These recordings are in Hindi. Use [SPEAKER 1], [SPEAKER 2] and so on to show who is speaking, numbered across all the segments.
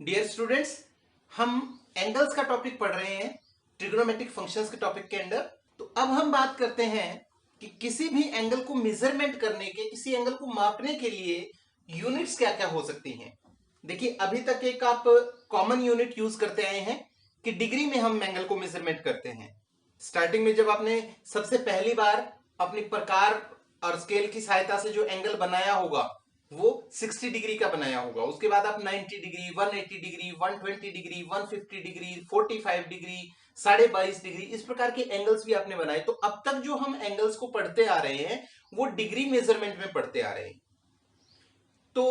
[SPEAKER 1] डियर स्टूडेंट्स, हम एंगल्स का टॉपिक पढ़ रहे हैं ट्रिग्नोमेट्रिक फंक्शंस के टॉपिक के अंदर। तो अब हम बात करते हैं कि किसी भी एंगल को मेजरमेंट करने के, किसी एंगल को मापने के लिए यूनिट्स क्या क्या हो सकती हैं। देखिए, अभी तक एक आप कॉमन यूनिट यूज करते आए हैं कि डिग्री में हम एंगल को मेजरमेंट करते हैं। स्टार्टिंग में जब आपने सबसे पहली बार अपनी प्रकार और स्केल की सहायता से जो एंगल बनाया होगा वो 60 डिग्री का बनाया होगा। उसके बाद आप 90 degree, 180 degree, 120 degree, 150 degree, 45 degree, 22.5 degree, इस प्रकार के एंगल्स भी आपने बनाए। तो अब तक जो हम एंगल्स को पढ़ते आ रहे हैं वो डिग्री मेजरमेंट में पढ़ते आ रहे हैं। तो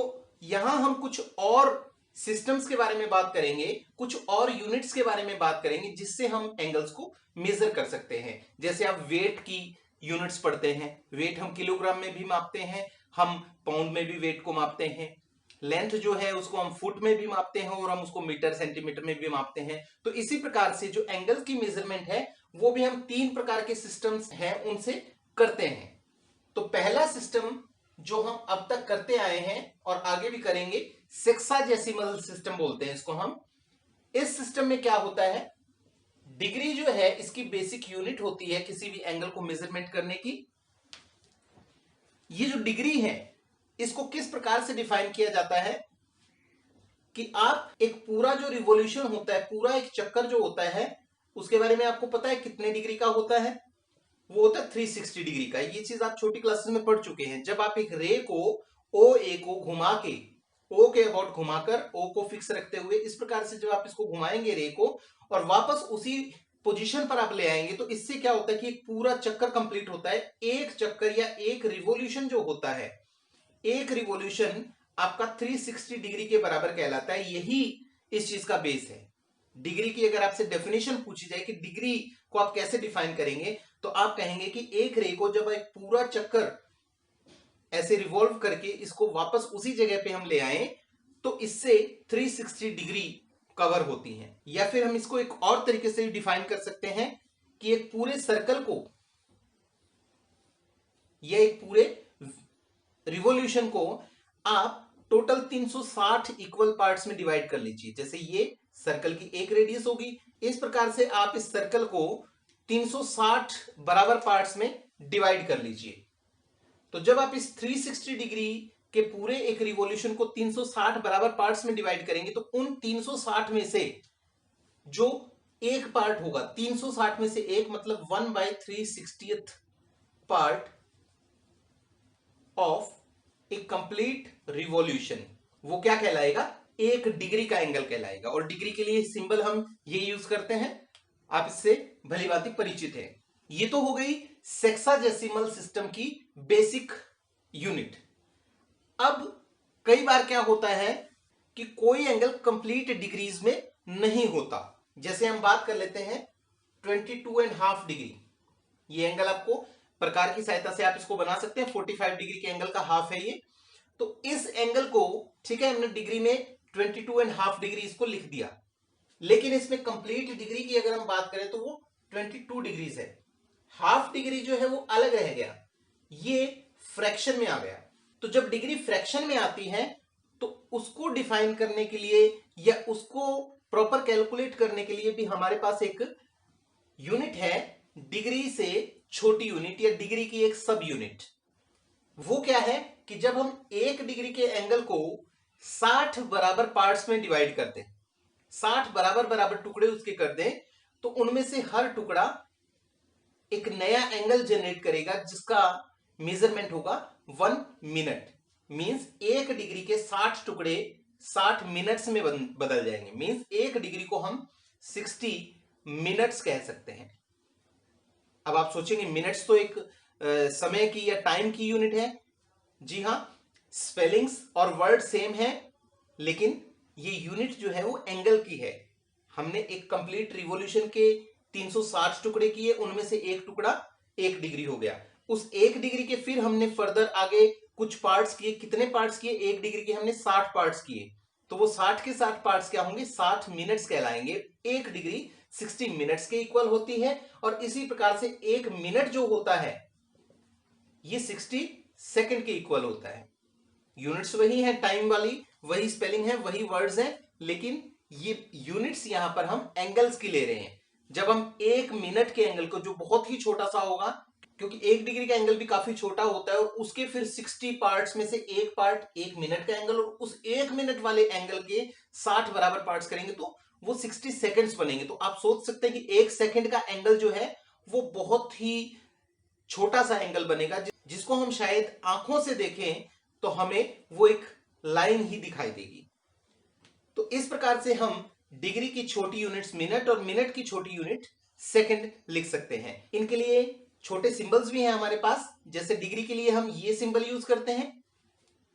[SPEAKER 1] यहां हम कुछ और सिस्टम्स के बारे में बात करेंगे, कुछ और यूनिट्स के बारे में बात करेंगे जिससे हम एंगल्स को मेजर कर सकते हैं। जैसे आप वेट की यूनिट्स पढ़ते हैं, वेट हम किलोग्राम में भी मापते हैं, हम पाउंड में भी वेट को मापते हैं। लेंथ जो है उसको हम फुट में भी मापते हैं और हम उसको मीटर सेंटीमीटर में भी मापते हैं। तो इसी प्रकार से जो एंगल की मेजरमेंट है वो भी हम 3 प्रकार के सिस्टम्स हैं उनसे करते हैं। तो पहला सिस्टम जो हम अब तक करते आए हैं और आगे भी करेंगे, सेक्साजेसिमल सिस्टम बोलते हैं इसको हम। इस सिस्टम में क्या होता है, डिग्री जो है इसकी बेसिक यूनिट होती है किसी भी एंगल को मेजरमेंट करने की। ये जो डिग्री है इसको किस प्रकार से डिफाइन किया जाता है कि आप एक पूरा जो रिवॉल्यूशन होता है, पूरा एक चक्कर जो होता है, उसके बारे में आपको पता है कितने डिग्री का होता है? वो होता है 360 डिग्री का। ये चीज आप छोटी क्लासेस में पढ़ चुके हैं। जब आप एक रे को ओ ए को घुमा के, ओ के अबाउट घुमाकर ओ को फिक्स रखते हुए इस प्रकार से जब आप इसको घुमाएंगे रे को और वापस उसी पोजीशन पर आप ले आएंगे, तो इससे क्या होता है कि एक पूरा चक्कर कंप्लीट होता है। एक चक्कर या एक रिवॉल्यूशन जो होता है, एक रिवॉल्यूशन आपका 360 डिग्री के बराबर कहलाता है। यही इस चीज का बेस है। डिग्री की अगर आपसे डेफिनेशन पूछी जाए कि डिग्री को आप कैसे डिफाइन करेंगे, तो आप कहेंगे कि एक रे को जब एक पूरा चक्कर ऐसे रिवॉल्व करके इसको वापस उसी जगह पे हम ले आए तो इससे 360 डिग्री कवर होती हैं। या फिर हम इसको एक और तरीके से डिफाइन कर सकते हैं कि एक पूरे सर्कल को या एक पूरे रिवॉल्यूशन को आप टोटल 360 इक्वल पार्ट्स में डिवाइड कर लीजिए। जैसे ये सर्कल की एक रेडियस होगी, इस प्रकार से आप इस सर्कल को 360 बराबर पार्ट्स में डिवाइड कर लीजिए। तो जब आप इस 360 डिग्री के पूरे एक रिवॉल्यूशन को 360 बराबर पार्ट्स में डिवाइड करेंगे तो उन 360 में से जो एक पार्ट होगा, 360 में से एक मतलब 1/360th part of A complete revolution, वो क्या कहलाएगा? एक डिग्री का एंगल कहलाएगा। और डिग्री के लिए सिंबल हम ये यूज करते हैं, आप इससे भली भांति परिचित हैं। ये तो हो गई सेक्साजेसिमल सिस्टम की बेसिक यूनिट। अब कई बार क्या होता है कि कोई एंगल कंप्लीट डिग्रीज में नहीं होता। जैसे हम बात कर लेते हैं 22.5 डिग्री। ये एंगल आपको प्रकार की सहायता से आप इसको बना सकते हैं। 45 डिग्री के एंगल का हाफ है ये। तो इस एंगल को, ठीक है, हमने डिग्री में 22.5 डिग्री इसको लिख दिया, लेकिन इसमें कंप्लीट डिग्री की अगर हम बात करें तो वो 22 डिग्रीज है। हाफ डिग्री जो है वो अलग रह गया, ये फ्रैक्शन में आ गया। तो जब डिग्री फ्रैक्शन में आती है तो उसको डिफाइन करने के लिए या उसको प्रॉपर कैलकुलेट करने के लिए भी हमारे पास एक यूनिट है, डिग्री से छोटी यूनिट या डिग्री की एक सब यूनिट। वो क्या है कि जब हम एक डिग्री के एंगल को 60 बराबर पार्ट्स में डिवाइड कर दें, 60 बराबर बराबर टुकड़े उसके कर दें, तो उनमें से हर टुकड़ा एक नया एंगल जनरेट करेगा जिसका मेजरमेंट होगा 1 मिनट। मींस एक डिग्री के 60 टुकड़े 60 मिनट्स में बदल जाएंगे। मींस एक डिग्री को हम 60 मिनट्स कह सकते हैं। अब आप सोचेंगे मिनट्स तो एक समय की या टाइम की यूनिट है। जी हां, स्पेलिंग्स और वर्ड सेम है, लेकिन ये यूनिट जो है वो एंगल की है। हमने एक कंप्लीट रिवॉल्यूशन के 360 टुकड़े किए, उनमें से एक टुकड़ा 1 डिग्री हो गया। उस 1 डिग्री के फिर हमने फर्दर आगे कुछ पार्ट्स किए। कितने पार्ट्स किए? 1 डिग्री के हमने 60 पार्ट्स किए। तो वो 60 के 60 पार्ट्स क्या होंगे? 60 मिनट्स कहलाएंगे। 1 डिग्री 60 मिनट्स के इक्वल होती है। और इसी प्रकार से 1 मिनट जो होता है ये 60 सेकंड के इक्वल होता है। यूनिट्स वही है, टाइम वाली वही स्पेलिंग है, वही वर्ड्स हैं, लेकिन ये यूनिट्स यहां पर हम एंगल्स की ले रहे हैं। जब हम 1 मिनट के एंगल को, जो बहुत ही छोटा सा होगा, क्योंकि 1 डिग्री का एंगल भी काफी छोटा होता है, और उसके फिर 60 पार्ट्स में से एक पार्ट 1 मिनट का एंगल, और उस 1 मिनट वाले एंगल के 60 बराबर पार्ट्स करेंगे तो वो 60 सेकंड्स बनेंगे। तो आप सोच सकते हैं कि 1 सेकंड का एंगल जो है वो बहुत ही छोटा सा एंगल बनेगा, जिसको हम शायद आंखों से देखें तो हमें वो एक लाइन ही दिखाई देगी। तो इस प्रकार से हम डिग्री की छोटी यूनिट्स मिनट और मिनट की छोटी यूनिट सेकंड लिख सकते हैं। इनके लिए छोटे सिंबल्स भी हैं हमारे पास, जैसे डिग्री के लिए हम ये सिंबल यूज करते हैं,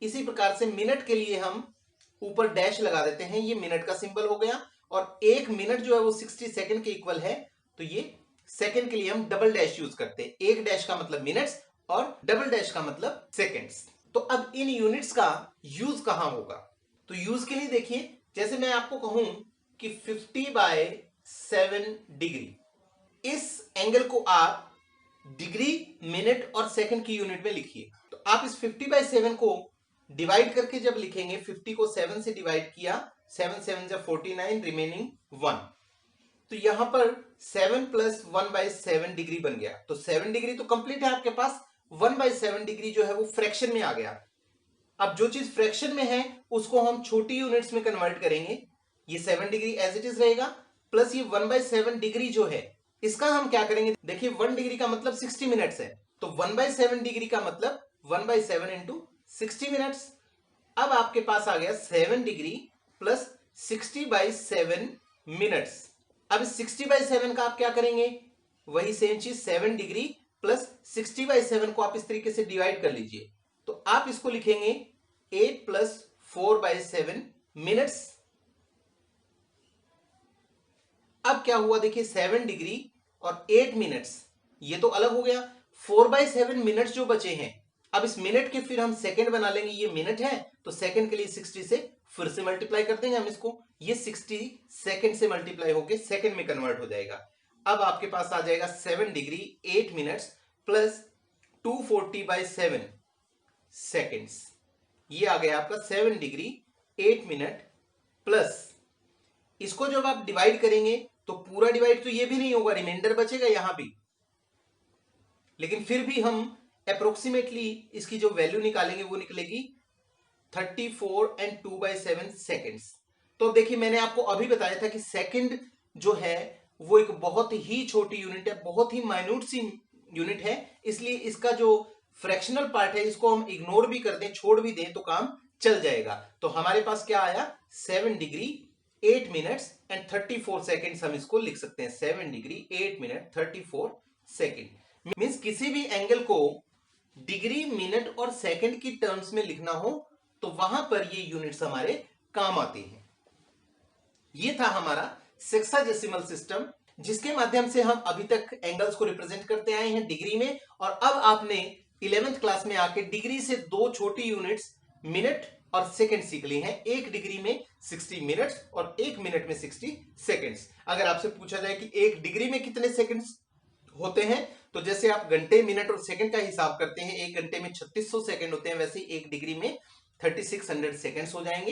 [SPEAKER 1] इसी प्रकार से मिनट के लिए हम ऊपर डैश लगा देते हैं, ये मिनट का सिंबल हो गया। और 1 मिनट जो है वो 60 सेकंड के इक्वल है, तो ये सेकंड के लिए हम डबल डैश यूज करते हैं। एक डैश का मतलब मिनट्स और डबल डैश का मतलब सेकंड्स। तो अब इन यूनिट्स का यूज कहां होगा? तो यूज के लिए देखिए, जैसे मैं आपको कहूं कि 50/7 डिग्री, इस एंगल को आप डिग्री, मिनट और सेकंड की यूनिट में लिखिए। तो आप इस 50/7 को डिवाइड करके जब लिखेंगे, 50 को 7 से डिवाइड किया, 7 7 जा 49, रिमेनिंग 1, तो यहां पर 7 + 1/7 डिग्री बन गया। तो 7 डिग्री तो कंप्लीट है आपके पास, 1/7 डिग्री जो है वो फ्रैक्शन में आ गया। अब जो चीज फ्रैक्शन में है उसको हम छोटी यूनिट्स में कन्वर्ट करेंगे। ये 7 डिग्री एज इट इज रहेगा, प्लस ये 1/7 डिग्री जो है इसका हम क्या करेंगे, देखिए 1 डिग्री का मतलब 60 मिनट्स है, तो 1/7 डिग्री का मतलब 1/7 इंटू 60 मिनट्स। अब आपके पास आ गया 7 डिग्री प्लस 60/7 मिनट्स। अब 60/7 का आप क्या करेंगे, वही सेम चीज, 7 डिग्री प्लस 60/7 को आप इस तरीके से डिवाइड कर लीजिए, तो आप इसको लिखेंगे 8 + 4/7 मिनट्स। अब क्या हुआ देखिए, 7 डिग्री और 8 मिनट्स ये तो अलग हो गया, 4/7 मिनट्स जो बचे हैं, अब इस मिनट के फिर हम सेकंड बना लेंगे, ये मिनट है तो सेकंड के लिए 60 से फिर से मल्टीप्लाई कर देंगे हम इसको, ये 60 सेकंड से मल्टीप्लाई होके सेकंड में कन्वर्ट हो जाएगा। अब आपके पास आ जाएगा 7 डिग्री 8 मिनट्स प्लस 240/7 सेकंड्स, ये आ गया आपका 7 डिग्री 8 मिनट प्लस, इसको जब आप डिवाइड करेंगे तो पूरा डिवाइड तो ये भी नहीं होगा, रिमाइंडर बचेगा यहां भी, लेकिन फिर भी हम अप्रोक्सीमेटली इसकी जो वैल्यू निकालेंगे वो निकलेगी 34 and 2/7 सेकेंड्स। तो देखिए मैंने आपको अभी बताया था कि सेकंड जो है वो एक बहुत ही छोटी यूनिट है, बहुत ही माइन्यूट सी यूनिट है, इसलिए इसका जो फ्रैक्शनल पार्ट है इसको हम इग्नोर भी कर दें, छोड़ भी दें तो काम चल जाएगा। तो हमारे पास क्या आया, 7 डिग्री 8 मिनट्स एंड 34 सेकेंड्स, हम इसको लिख सकते हैं 7 डिग्री 8 मिनट 34 सेकेंड। मींस किसी भी एंगल को डिग्री, मिनट और सेकंड की टर्म्स में लिखना हो तो वहां पर ये यूनिट्स हमारे काम आती हैं। ये था हमारा सेक्साडेसिमल सिस्टम, जिसके माध्यम से हम अभी तक एंगल्स को रिप्रेजेंट करते आए हैं डिग्री में, और अब आपने 11th क्लास में आके डिग्री से दो छोटी यूनिट्स मिनट और सेकंड सीख ली हैं। एक डिग्री में 60 मिनट्स और एक मिनट में 60 सेकंड्स। अगर आपसे पूछा जाए कि एक डिग्री में कितने सेकंड्स होते हैं, तो जैसे आप घंटे, मिनट और सेकंड का हिसाब करते हैं, एक घंटे में 3600 सेकंड होते हैं, वैसे ही एक डिग्री में 3600 सेकंड्स हो जाएंगे।